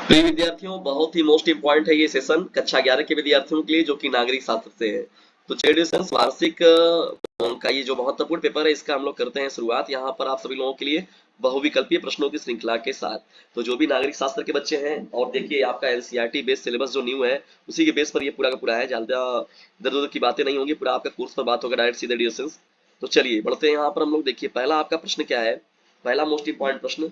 प्रिय विद्यार्थियों, बहुत ही मोस्ट इंपॉर्टेंट है ये सेशन कक्षा 11 के विद्यार्थियों के लिए जो कि नागरिक शास्त्र से है। तो एडिशंस वार्षिक का ये जो महत्वपूर्ण पेपर है इसका हम लोग करते हैं शुरुआत यहाँ पर आप सभी लोगों के लिए बहुविकल्पीय प्रश्नों की श्रृंखला के साथ। तो जो भी नागरिक शास्त्र के बच्चे हैं और देखिए आपका एनसीईआरटी बेस्ड सिलेबस जो न्यू है उसी के बेस पर ये पूरा का पूरा है। ज्यादा इधर उधर की बातें नहीं होंगी, पूरा आपका कोर्स पर बात होगा डायरेक्ट सीधे एडिशंस। तो चलिए बढ़ते हैं यहाँ पर। हम लोग देखिए पहला आपका प्रश्न क्या है। पहला मोस्ट इंपॉर्टेंट प्रश्न,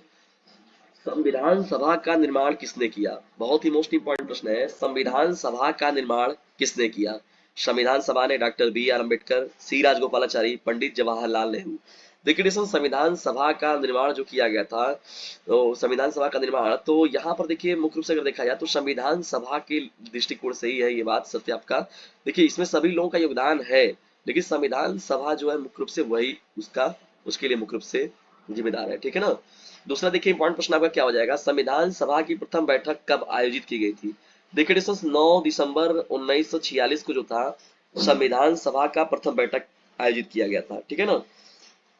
संविधान सभा का निर्माण किसने किया। बहुत ही मोस्ट इंपॉर्टेंट प्रश्न है, संविधान सभा का निर्माण किसने किया। संविधान सभा ने डॉक्टर बी आर अम्बेडकर, सी राजगोपालाचारी, पंडित जवाहरलाल नेहरू। देखिए दोस्तों, संविधान सभा का निर्माण जो किया गया था, तो संविधान सभा का निर्माण तो यहाँ पर देखिए मुख्य रूप से अगर देखा जाए तो संविधान सभा के दृष्टिकोण से ही है ये बात सत्य आपका। देखिए इसमें सभी लोगों का योगदान है, लेकिन संविधान सभा जो है मुख्य रूप से वही उसका उसके लिए मुख्य रूप से जिम्मेदार है, ठीक है ना। दूसरा देखिए इंपॉर्टेंट प्रश्न आपका क्या हो जाएगा, संविधान सभा की प्रथम बैठक कब आयोजित की गई थी। देखिए दोस्तों 9 दिसंबर 1946 को जो था संविधान सभा का प्रथम बैठक आयोजित किया गया था, ठीक है ना।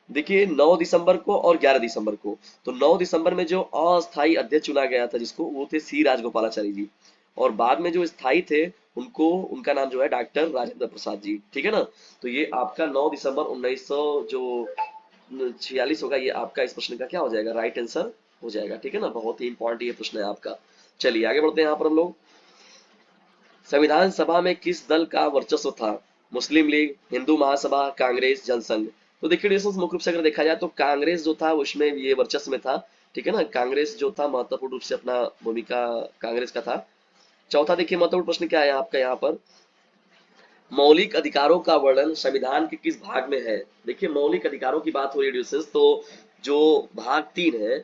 देखिए 9 दिसंबर को और 11 दिसंबर को। तो 9 दिसंबर में जो अस्थायी अध्यक्ष चुना गया था जिसको, वो थे सी राजगोपालाचारी जी। और बाद में जो स्थायी थे उनको, उनका नाम जो है डॉक्टर राजेंद्र प्रसाद जी, ठीक है ना। तो ये आपका 9 दिसंबर 1900 जो 46 होगा, ये आपका इस प्रश्न का क्या हो जाएगा, राइट आंसर हो जाएगा, ठीक है ना। बहुत ही इंपॉर्टेंट ये प्रश्न है आपका। चलिए आगे बढ़ते हैं यहाँ पर हम लोग। संविधान सभा में किस दल का वर्चस्व था। मुस्लिम लीग, हिंदू महासभा, कांग्रेस, जनसंघ। तो देखिए दोस्तों मुख्य रूप से अगर देखा जाए तो कांग्रेस जो था उसमें ये वर्चस्व में था, ठीक है ना। कांग्रेस जो था महत्वपूर्ण रूप से अपना भूमिका कांग्रेस का था। चौथा देखिए महत्वपूर्ण प्रश्न क्या है आपका यहाँ पर, मौलिक अधिकारों का वर्णन संविधान के किस भाग में है। देखिए मौलिक अधिकारों की बात हो रही है डिस्कस, तो जो भाग 3 है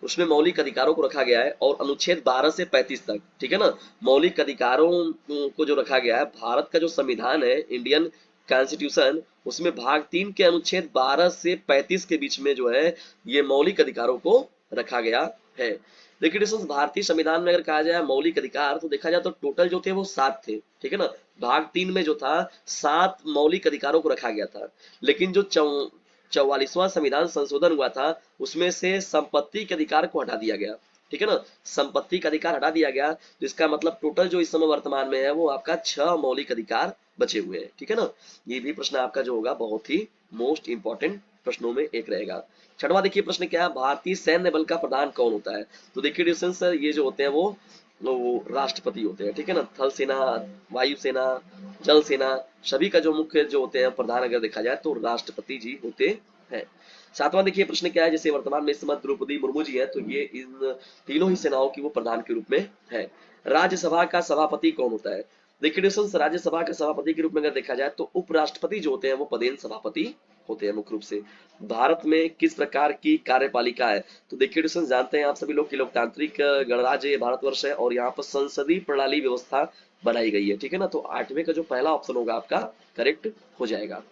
उसमें मौलिक अधिकारों को रखा गया है और अनुच्छेद 12 से 35 तक, ठीक है ना। मौलिक अधिकारों को जो रखा गया है, भारत का जो संविधान है इंडियन कॉन्स्टिट्यूशन, उसमें भाग 3 के अनुच्छेद 12 से 35 के बीच में जो है ये मौलिक अधिकारों को रखा गया है। देखिए दोस्तों भारतीय संविधान में अगर कहा जाए मौलिक अधिकार तो देखा जाए तो टोटल जो थे वो 7 थे, ठीक है ना। भाग 3 में जो था 7 मौलिक अधिकारों को रखा गया था, लेकिन जो 44वां संविधान संशोधन हुआ था उसमें से संपत्ति के अधिकार को हटा दिया गया, ठीक है ना। संपत्ति का अधिकार हटा दिया गया, जिसका मतलब टोटल जो इस समय वर्तमान में है वो आपका 6 मौलिक अधिकार बचे हुए हैं, ठीक है ना। ये भी प्रश्न आपका जो होगा बहुत ही मोस्ट इंपॉर्टेंट प्रश्नों में एक रहेगा। छठवां देखिए प्रश्न क्या है, भारतीय सैन्य बल का प्रधान कौन होता है। तो देखिए डिस्टेंस ये जो होते हैं वो राष्ट्रपति होते हैं, ठीक है ना। थल सेना, वायु सेना, जल सेना, सभी का जो मुख्य जो होते हैं प्रधान अगर देखा जाए तो राष्ट्रपति जी होते हैं। सातवां देखिए प्रश्न क्या है, जैसे वर्तमान में इस समय द्रौपदी मुर्मू जी है तो ये इन तीनों ही सेनाओं की वो प्रधान के रूप में है। राज्यसभा का सभापति कौन होता है। देखिए दोस्तों राज्यसभा के सभापति के रूप में अगर देखा जाए तो उपराष्ट्रपति जो होते हैं वो पदेन सभापति होते हैं मुख्य रूप से। भारत में किस प्रकार की कार्यपालिका है। तो देखिए दोस्तों जानते हैं आप सभी लोग कि लोकतांत्रिक गणराज्य ये भारतवर्ष है और यहाँ पर संसदीय प्रणाली व्यवस्था बनाई गई है, ठीक है ना। तो 8वें का जो पहला ऑप्शन होगा आपका करेक्ट हो जाएगा।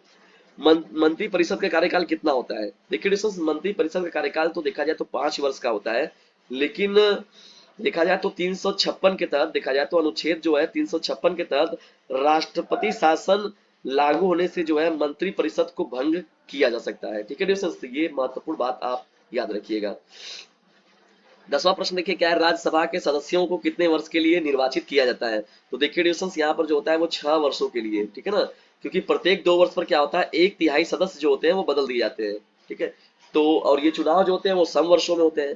मंत्री परिषद का कार्यकाल कितना होता है। देखिए दोस्तों मंत्री परिषद का कार्यकाल तो देखा जाए तो 5 वर्ष का होता है, लेकिन देखा जाए तो 356 के तहत देखा जाए तो अनुच्छेद जो है 356 के तहत राष्ट्रपति शासन लागू होने से जो है मंत्री परिषद को भंग किया जा सकता है, ठीक है दोस्तों। ये महत्वपूर्ण बात आप याद रखिएगा। 10वां प्रश्न देखिए क्या है, राज्यसभा के सदस्यों को कितने वर्ष के लिए निर्वाचित किया जाता है। तो देखिए डिस्टेंस यहाँ पर जो होता है वो 6 वर्षों के लिए, ठीक है ना। क्योंकि प्रत्येक 2 वर्ष पर क्या होता है, 1/3 सदस्य जो होते हैं वो बदल दिए जाते हैं, ठीक है। तो और ये चुनाव जो होते हैं वो सम वर्षों में होते हैं,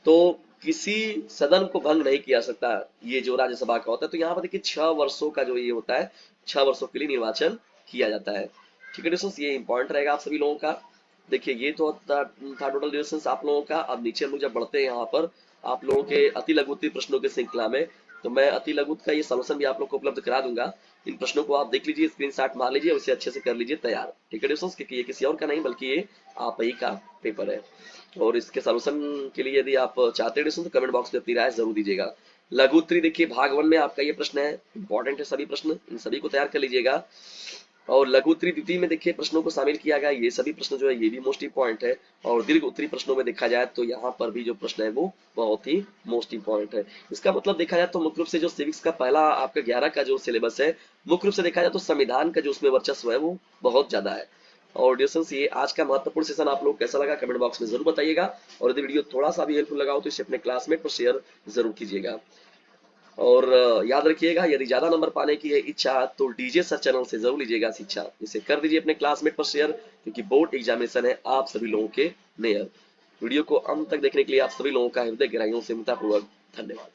तो किसी सदन को भंग नहीं किया सकता ये जो राज्यसभा का होता है। तो यहाँ पर देखिए 6 वर्षों का जो ये होता है, 6 वर्षों के लिए निर्वाचन किया जाता है, ठीक है दोस्तों। ये इंपॉर्टेंट रहेगा आप सभी लोगों का। देखिए ये तो था टोटल ड्यूरेशन आप लोगों का। अब नीचे हम लोग जब बढ़ते हैं यहाँ पर आप लोगों के अति लघुत्तरीय प्रश्नों की श्रृंखला में, तो मैं अति लघुत का ये सॉल्यूशन भी आप लोग को उपलब्ध करा दूंगा। इन प्रश्नों को आप देख लीजिए, स्क्रीनशॉट मार लीजिए, उसे अच्छे से कर लीजिए तैयार, ठीक है दोस्तों। क्योंकि ये किसी और का नहीं बल्कि ये आप ही का पेपर है। और इसके सॉल्यूशन के लिए यदि आप चाहते हैं तो कमेंट बॉक्स में अपनी राय जरूर दीजिएगा। लघु उत्तरी देखिए भाग 1 में आपका ये प्रश्न है, इंपॉर्टेंट है सभी प्रश्न, इन सभी को तैयार कर लीजिएगा। और लघु उत्तरी द्वितीय में देखिए प्रश्नों को शामिल किया गया, ये सभी प्रश्न जो है ये भी मोस्ट इंपॉर्टेंट है। और दीर्घ उत्तरी प्रश्नों में देखा जाए तो यहाँ पर भी जो प्रश्न है वो बहुत ही मोस्ट इंपॉर्टेंट है। इसका मतलब देखा जाए तो मुख्य रूप से जो सिविक्स का पहला आपका 11 का जो सिलेबस है, मुख्य रूप से देखा जाए तो संविधान का जो उसमें वर्चस्व है वो बहुत ज्यादा है। और डियर्स ये आज का महत्वपूर्ण सेशन आप लोग कैसा लगा कमेंट बॉक्स में जरूर बताइएगा, और यदि वीडियो थोड़ा सा भी हेल्पफुल लगा हो तो इसे अपने क्लासमेट पर शेयर जरूर कीजिएगा। और याद रखिएगा, यदि ज्यादा नंबर पाने की है इच्छा तो डीजे सर चैनल से जरूर लीजिएगा शिक्षा, इसे कर दीजिए अपने क्लासमेट पर शेयर, क्योंकि बोर्ड एग्जामिनेशन है आप सभी लोगों के नियर। वीडियो को अंत तक देखने के लिए आप सभी लोगों का हृदय गहराइयों से पूर्वक धन्यवाद।